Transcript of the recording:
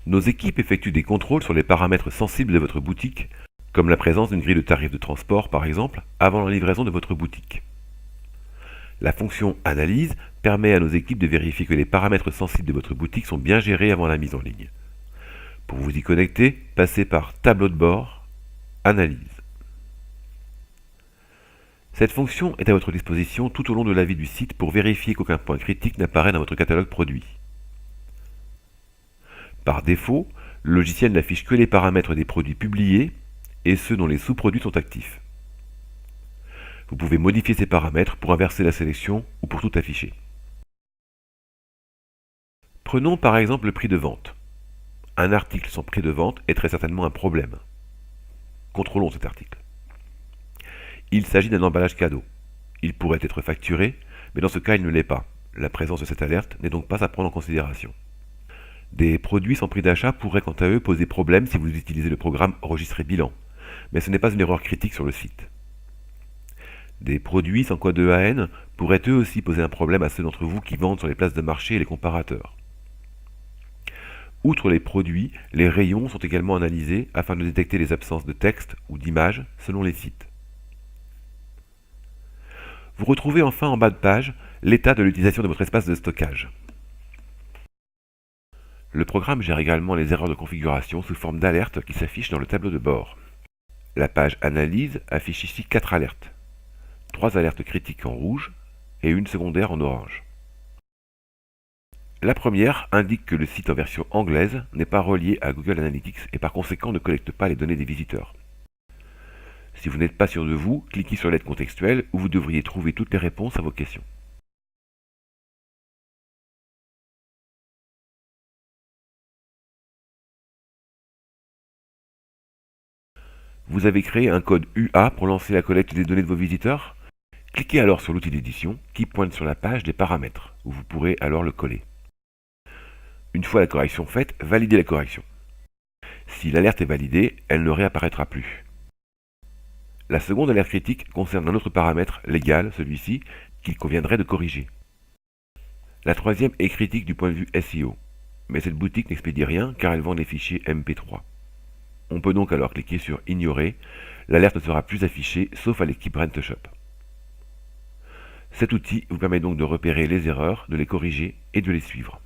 Nos équipes effectuent des contrôles sur les paramètres sensibles de votre boutique, comme la présence d'une grille de tarifs de transport par exemple, avant la livraison de votre boutique. La fonction Analyse permet à nos équipes de vérifier que les paramètres sensibles de votre boutique sont bien gérés avant la mise en ligne. Pour vous y connecter, passez par Tableau de bord, Analyse. Cette fonction est à votre disposition tout au long de la vie du site pour vérifier qu'aucun point critique n'apparaît dans votre catalogue produit. Par défaut, le logiciel n'affiche que les paramètres des produits publiés et ceux dont les sous-produits sont actifs. Vous pouvez modifier ces paramètres pour inverser la sélection ou pour tout afficher. Prenons par exemple le prix de vente. Un article sans prix de vente est très certainement un problème. Contrôlons cet article. Il s'agit d'un emballage cadeau. Il pourrait être facturé, mais dans ce cas il ne l'est pas. La présence de cette alerte n'est donc pas à prendre en considération. Des produits sans prix d'achat pourraient quant à eux poser problème si vous utilisez le programme Enregistrer bilan, mais ce n'est pas une erreur critique sur le site. Des produits sans code EAN pourraient eux aussi poser un problème à ceux d'entre vous qui vendent sur les places de marché et les comparateurs. Outre les produits, les rayons sont également analysés afin de détecter les absences de texte ou d'images selon les sites. Vous retrouvez enfin en bas de page l'état de l'utilisation de votre espace de stockage. Le programme gère également les erreurs de configuration sous forme d'alertes qui s'affichent dans le tableau de bord. La page Analyse affiche ici 4 alertes. 3 alertes critiques en rouge et une secondaire en orange. La première indique que le site en version anglaise n'est pas relié à Google Analytics et par conséquent ne collecte pas les données des visiteurs. Si vous n'êtes pas sûr de vous, cliquez sur l'aide contextuelle où vous devriez trouver toutes les réponses à vos questions. Vous avez créé un code UA pour lancer la collecte des données de vos visiteurs? Cliquez alors sur l'outil d'édition qui pointe sur la page des paramètres, où vous pourrez alors le coller. Une fois la correction faite, validez la correction. Si l'alerte est validée, elle ne réapparaîtra plus. La seconde alerte critique concerne un autre paramètre légal, celui-ci, qu'il conviendrait de corriger. La troisième est critique du point de vue SEO, mais cette boutique n'expédie rien car elle vend des fichiers MP3. On peut donc alors cliquer sur Ignorer, l'alerte ne sera plus affichée sauf à l'équipe RentShop. Cet outil vous permet donc de repérer les erreurs, de les corriger et de les suivre.